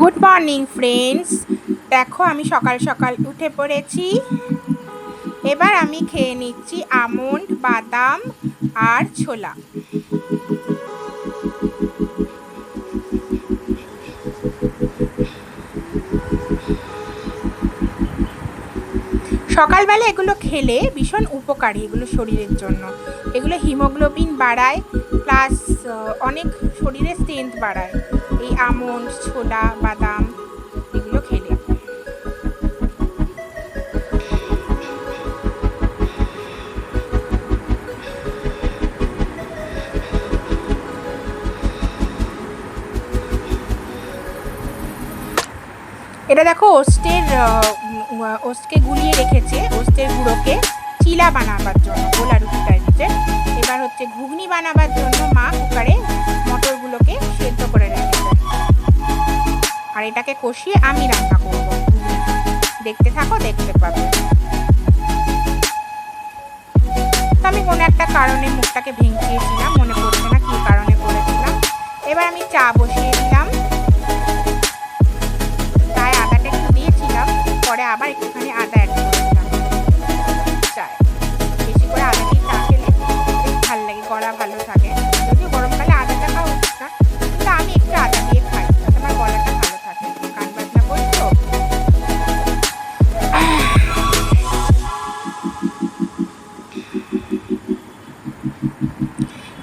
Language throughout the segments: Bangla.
গুড মর্নিং ফ্রেন্ডস, দেখো আমি সকাল সকাল উঠে পড়েছি। এবার আমি খেয়ে নিচ্ছি আমন্ড, বাদাম আর ছোলা। সকালবেলা এগুলো খেলে ভীষণ উপকারী, এগুলো শরীরের জন্য। এগুলো হিমোগ্লোবিন বাড়ায়, প্লাস অনেক শরীরে স্ট্রেংথ বাড়ায় এই আমন্ড, ছোলা, বাদাম এগুলো খেলে। এটা দেখো ওস্টকে গুলিয়ে রেখেছে, ওস্টের গুঁড়োকে চিলা বানাবার জন্য, গোলা রুটি টাইপের। এবার হচ্ছে ঘুগনি বানাবার জন্য মা কুকারে মটরগুলোকে সেদ্ধ করে রেখেছে, আর এটাকে কষিয়ে আমি রান্না করবো। দেখতে থাকো, দেখতে পাবে। তো আমি কোনো একটা কারণে মুখটাকে ভেঙচিয়েছিলাম, মনে পড়ছে না কি কারণে করেছিলাম। এবার আমি চা বসিয়ে দিলাম, চায় আদাটা একটু দিয়েছিলাম, পরে আবার একটুখানি আদা অ্যাড করেছিলাম চায়। বেশি করে আদা দিয়ে চা খেলে বেশ ভালো লাগে, গলা ভালো থাকে। যদিও গরমকালে আদাটা খাওয়া উচিত না, কিন্তু আমি একটু আদা দিয়ে খাই, তাতে আমার গলাটা ভালো থাকে। গান বাজনা করছো?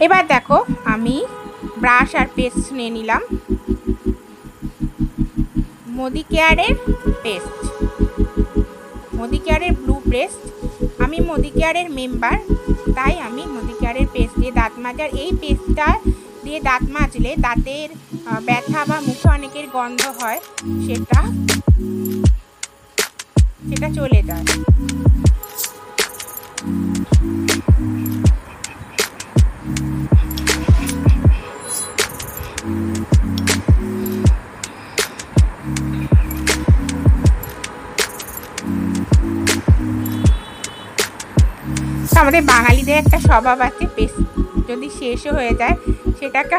এবার দেখো আমি ব্রাশ আর পেস্ট নিয়ে নিলাম, মোদি কেয়ারের পেস্ট, মোদি কেয়ারের ব্লু পেস্ট। আমি মোদি কেয়ারের মেম্বার, তাই আমি মোদি কেয়ারের পেস্ট দিয়ে দাঁত মাজার। এই পেস্টটা দিয়ে দাঁত মাজলে দাঁতের ব্যথা বা মুখে অনেকের গন্ধ হয়, সেটা চলে যায়। আমাদের বাঙালিদের একটা স্বভাব আছে, পেস্ট যদি শেষও হয়ে যায় সেটাকে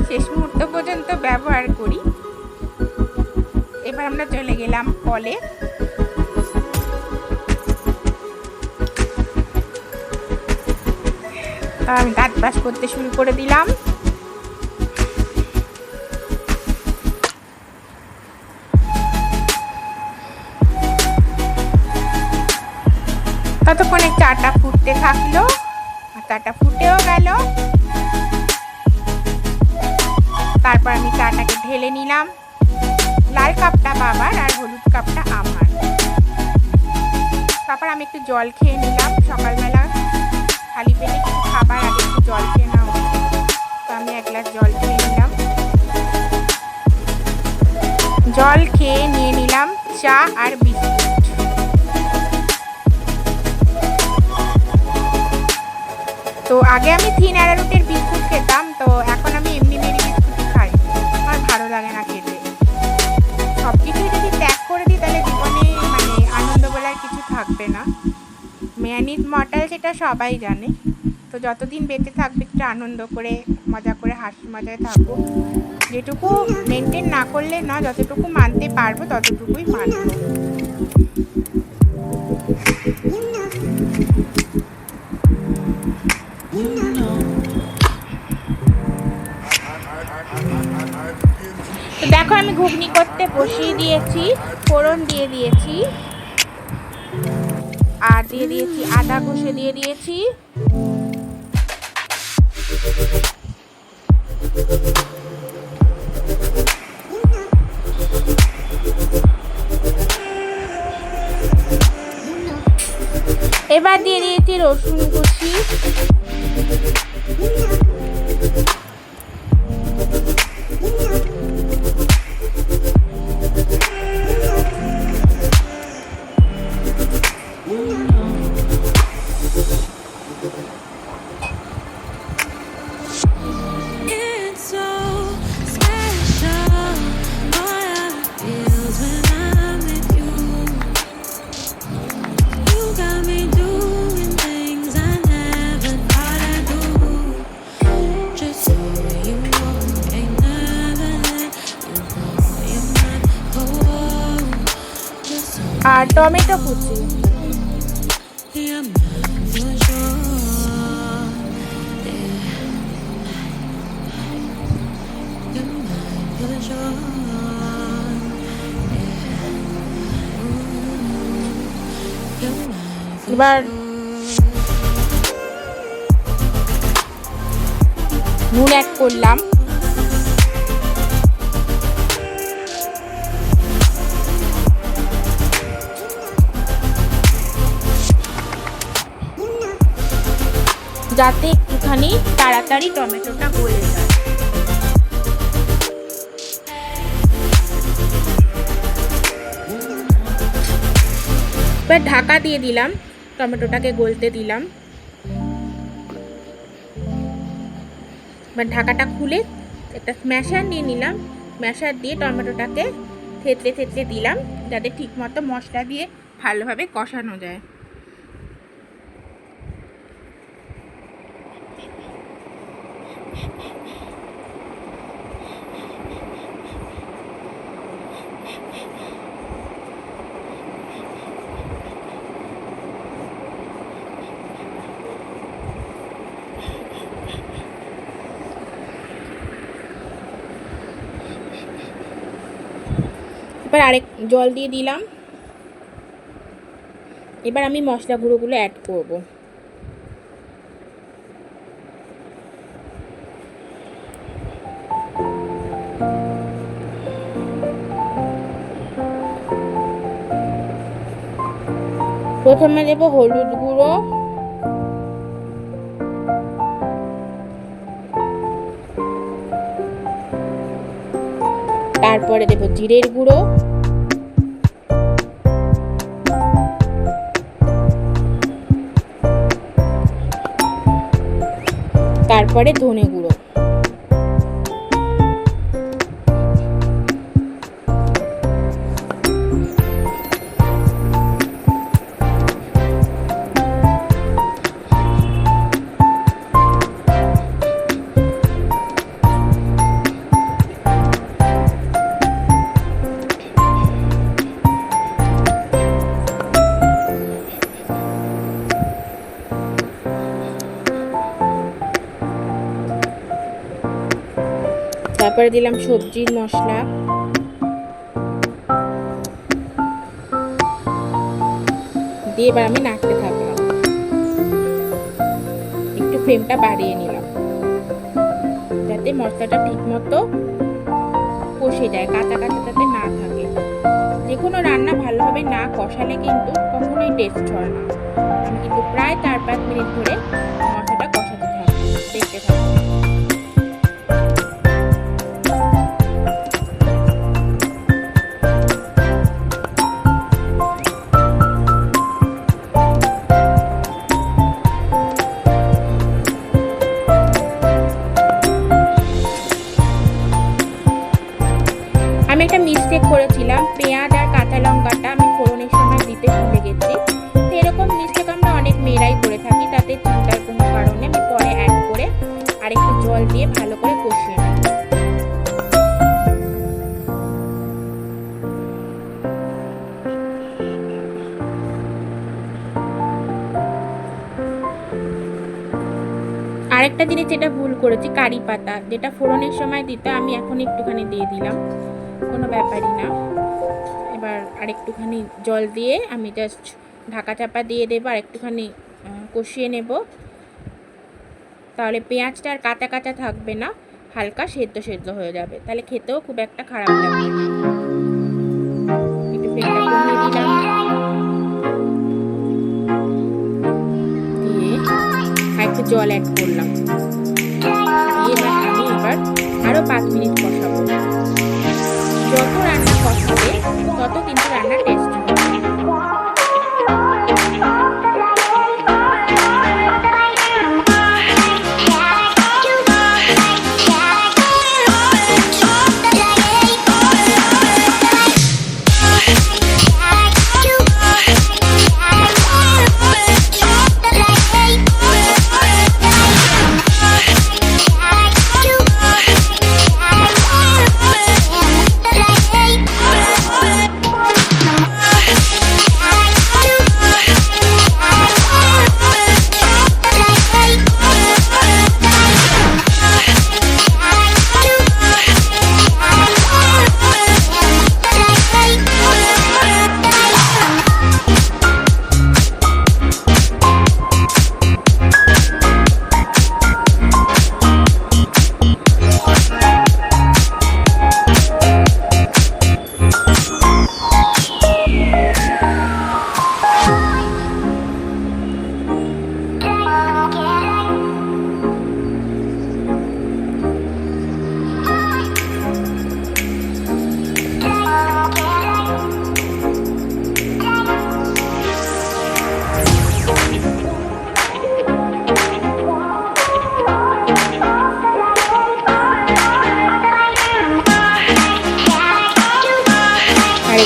শেষ মুহূর্ত পর্যন্ত ব্যবহার করি। এবার আমরা চলে গেলাম কলে। আমি দাঁত ব্রাশ করতে শুরু করে দিলাম। ততক্ষণে চাটা ফুটতে থাকলো, আর চাটা ফুটেও গেল। তারপর আমি চাটাকে ঢেলে নিলাম। লাল কাপটা বাবার আর হলুদ কাপটা আমার। তারপর আমি একটু জল খেয়ে নিলাম। সকালবেলা খালি পেটে কিছু খাবার আগে একটু জল খেয়ে নেওয়া উচিত, তো আমি এক গ্লাস জল খেয়ে নিলাম। জল খেয়ে নিয়ে নিলাম চা আর বিস্কুট। তো আগে আমি থিন অ্যারারুটের বিস্কুট খেতাম, তো এখন আমি এমনি মেরি বিস্কুট খাই, আমার ভালো লাগে না খেতে। সব কিছুই যদি ত্যাগ করে দিই তাহলে জীবনে আনন্দ বলার কিছু থাকবে না। ম্যান ইজ মর্টাল, সেটা সবাই জানে। তো যতদিন বেঁচে থাকবে একটু আনন্দ করে, মজা করে, হাসি মজায় থাকবো। যেটুকু মেনটেন না করলে না, যতটুকু মানতে পারবো ততটুকুই মানবো। তো দেখো আমি ঘুগনি করতে বসিয়ে দিয়েছি, ফোড়ন দিয়ে দিয়েছি, আর দিয়ে দিয়েছি আদা ঘষে দিয়ে দিয়েছি। এবার দিয়ে দিয়েছি রসুন কুচি, আর টমেটো কুচি। এবার নুন অ্যাড করলাম, যাতে একটুখানি তাড়াতাড়ি টমেটোটা গলে যায়। এবার ঢাকা দিয়ে দিলাম, টমেটোটাকে গলতে দিলাম। এবার ঢাকাটা খুলে একটা স্ম্যাশার নিয়ে নিলাম, স্ম্যাশার দিয়ে টমেটোটাকে থেতলে থেতলে দিলাম, যাতে ঠিকমতো মশলা দিয়ে ভালোভাবে কষানো যায়। এবার আরেক জল দিয়ে দিলাম। এবার আমি মশলা গুঁড়োগুলো অ্যাড করব। প্রথমে দেব হলুদ গুঁড়ো, তারপরে দেব জিরের গুঁড়ো, তারপরে ধনে গুঁড়ো। তারপরে দিলাম সবজির মশলা, দিয়ে এবার আমি নাড়তে থাকলাম। একটু ফ্লেমটা বাড়িয়ে নিলাম, যাতে মশলাটা ঠিক মতো কষে যায়, কাঁচা কাঁচা যাতে না থাকে। যে কোনো রান্না ভালোভাবে না কষালে কিন্তু কখনোই টেস্ট হয় না। আমি কিন্তু প্রায় 4-5 মিনিট ধরে মশলাটা কষাতে থাকবো, দেখতে থাকবো। আমি একটা মিস্টেক করেছিলাম, পেঁয়াজ আর কাঁচা লঙ্কাটা আমি ফোড়নের সময় দিতে ভুলে গেছি। তো এরকম মিস্টেক আমরা অনেক মেয়েরাই করে থাকি, তাতে চিন্তার কোনো কারণে আমি পরে অ্যাড করে আর একটু জল দিয়ে ভালো করে কষিয়ে নেব। আরেকটা জিনিস যেটা ভুল করেছি, কারি পাতা, যেটা ফোড়নের সময় দিতে আমি এখন একটুখানি দিয়ে দিলাম, কোনো ব্যাপারই না। এবার আরেকটুখানি জল দিয়ে আমি জাস্ট ঢাকা চাপা দিয়ে দেবো, আর একটুখানি কষিয়ে নেব। তাহলে পেঁয়াজটা আর কাঁচা কাঁচা থাকবে না, হালকা সেদ্ধ সেদ্ধ হয়ে যাবে, তাহলে খেতেও খুব একটা খারাপ লাগবে না। একটু ফ্লেমটা কমিয়ে দিলাম, দিয়ে একটু জল অ্যাড করলাম, দিয়ে আমি এবার আরও 5 মিনিট কষাবো। যত রান্না কষাবে তত কিন্তু রান্নার টেস্ট হবে।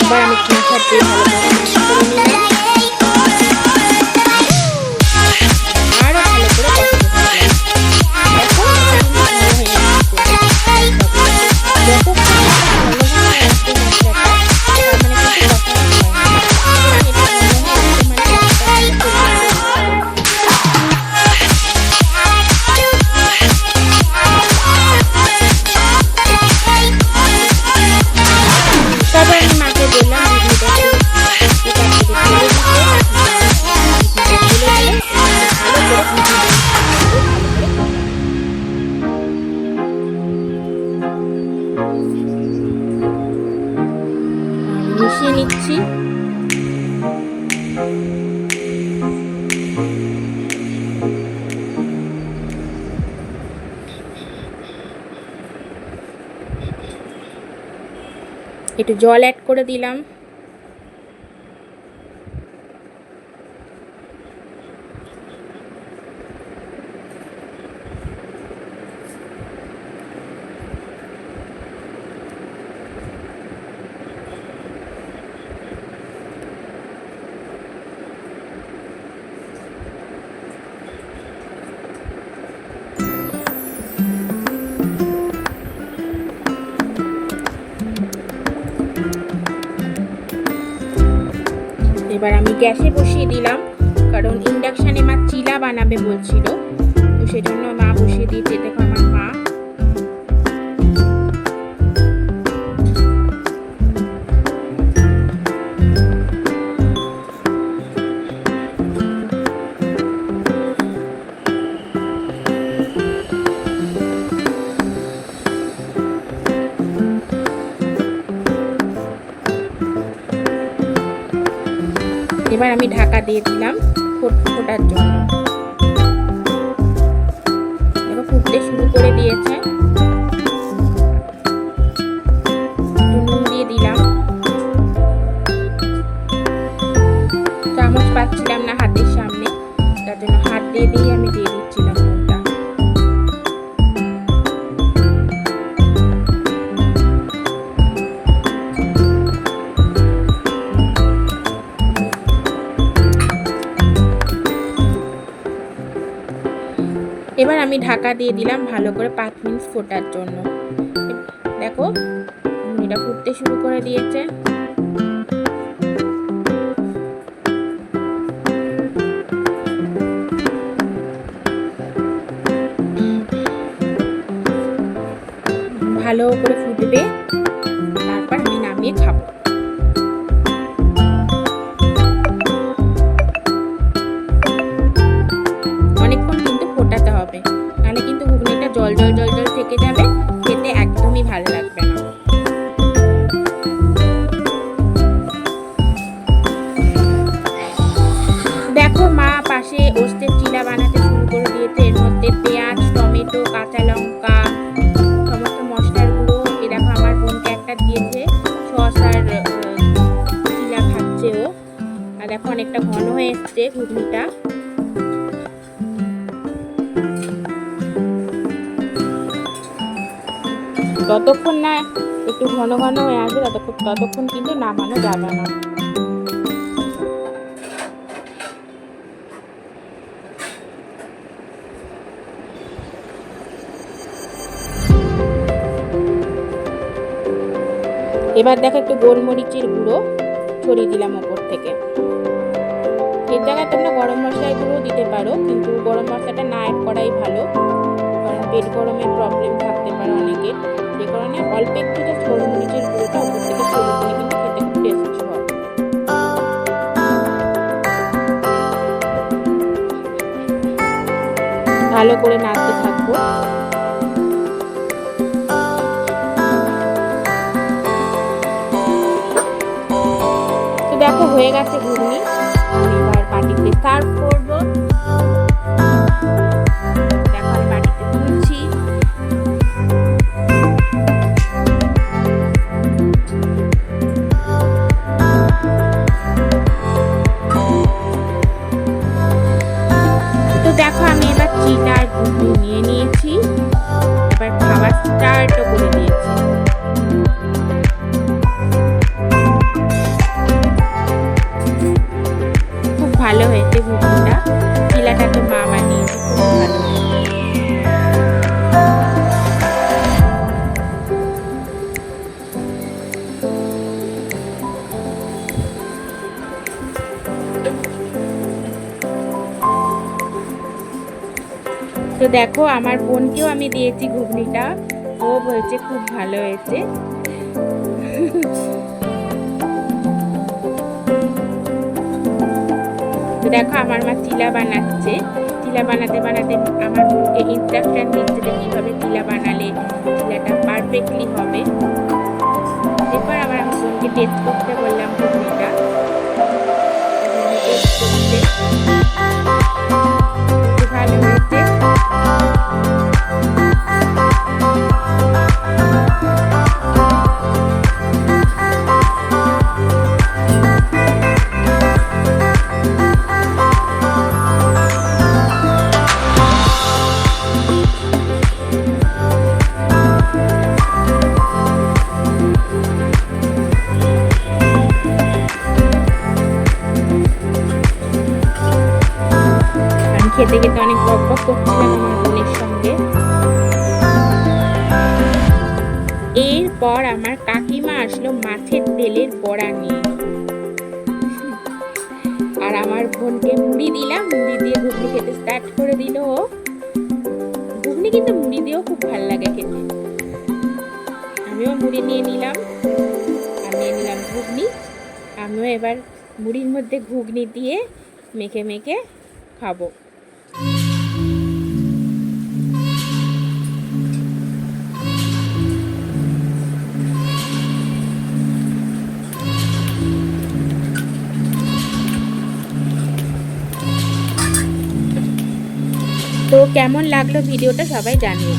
এবার আমি 3-4 দিয়ে ভালো করে মিক্স করে নিলাম। আরো ভালো করে কষাতে থাকলাম। দেখো ভালো হয়ে গেছে। যতক্ষণ ভালো ভালো আসছে মশলাটা, তার মানে কিন্তু কষানো হয় না। এটা ভালো হয়ে আসছে মানে তারপর আমি মাকে বললাম মিশিয়ে নিচ্ছি। একটু জল অ্যাড করে দিলাম। এবার আমি গ্যাসে বসিয়ে দিলাম, কারণ ইন্ডাকশানে মা চিলা বানাবে বলছিল, তো সেজন্য মা বসিয়ে দিয়েছে। দেখো আমার মা। এবার আমি ঢাকা দিয়ে দিলাম ফোটার জন্য। এবার ফুটতে শুরু করে দিয়েছে। নুন দিয়ে দিলাম। চামচ পাচ্ছিলাম না হাতের সামনে, তার জন্য হাত দিয়ে আমি দিয়ে দিচ্ছিলাম নুনটা। এবার আমি ঢাকা দিয়ে দিলাম ভালো করে 5 মিনিট ফোটার জন্য। দেখো এটা ফুটতে শুরু করে দিয়েছে। ভালো করে ফুটবে, তারপর আমি নামিয়ে খাবো। নাহলে কিন্তু ঘুগনিটা জল জল জল জল থেকে যাবে, খেতে একদমই ভালো লাগবে না। দেখো মা পাশে ওস্তের চিলা বানাতে শুরু করে দিয়েছে। এর মধ্যে পেঁয়াজ, টমেটো, কাঁচা লঙ্কা, সমস্ত মশলার গুঁড়ো। এ দেখো আমার বোনকে একটা দিয়েছে সস আর চিলা খাচ্ছে ও। আর দেখো অনেকটা ঘন হয়ে এসছে ঘুগনিটা। যতক্ষণ না একটু ঘন ঘন হয়ে আসবে ততক্ষণ কিন্তু নামানো যাবে না। এবার দেখো একটু গোলমরিচের গুঁড়ো ছড়িয়ে দিলাম ওপর থেকে। এর জায়গায় তোমরা গরম মশলার গুঁড়ো দিতে পারো, কিন্তু গরম মশলাটা না অ্যাড করাই ভালো, কারণ পেট গরমের প্রবলেম থাকতে পারে অনেকের। যে কারণে অল্প একটু জাস্ট গোলমরিচের গুঁড়োটা ওপর থেকে ছড়িয়ে দিলে কিন্তু খেতে খুব টেস্টি হয়। ভালো করে নাড়তে থাকবো। তো দেখো হয়ে গেছে ঘুগনি। এবার বাটিতে সার্ভ করবো। দেখো আমি বাটিতে তুলছি। তো দেখো আমি এবার চিলার ঘুগনি নিয়ে নিয়েছি, এবার খাবার স্টার্টও করে দিয়েছি। দেখো আমার বোনকেও আমি দিয়েছি ঘুগনিটা, ও বলছে খুব ভালো হয়েছে। তো দেখো আমার মা চিলা বানাচ্ছে, চিলা বানাতে বানাতে আমার বোনকে ইনস্ট্রাকশন দিচ্ছে যে কীভাবে চিলা বানালে চিলাটা পারফেক্টলি হবে। এরপর আমার বোনকে টেস্ট করতে বললাম ঘুগনিটা, টেস্ট করতে ভালো হয়েছে। খেতে খেতে অনেক বক বক করছিলাম আমার বোনের সঙ্গে। এরপর আমার কাকিমা আসলো মাছের তেলের বড়া নিয়ে, আর আমার বোনকে মুড়ি দিলাম, মুড়ি দিয়ে ঘুগনি খেতে স্টার্ট করে দিল। ঘুগনি কিন্তু মুড়ি দিয়েও খুব ভালো লাগে খেতে। আমিও মুড়ি নিয়ে নিলাম, আর নিয়ে নিলাম ঘুগনি। আমিও এবার মুড়ির মধ্যে ঘুগনি দিয়ে মেখে মেখে খাবো। তো কেমন লাগলো ভিডিওটা সবাই জানিও।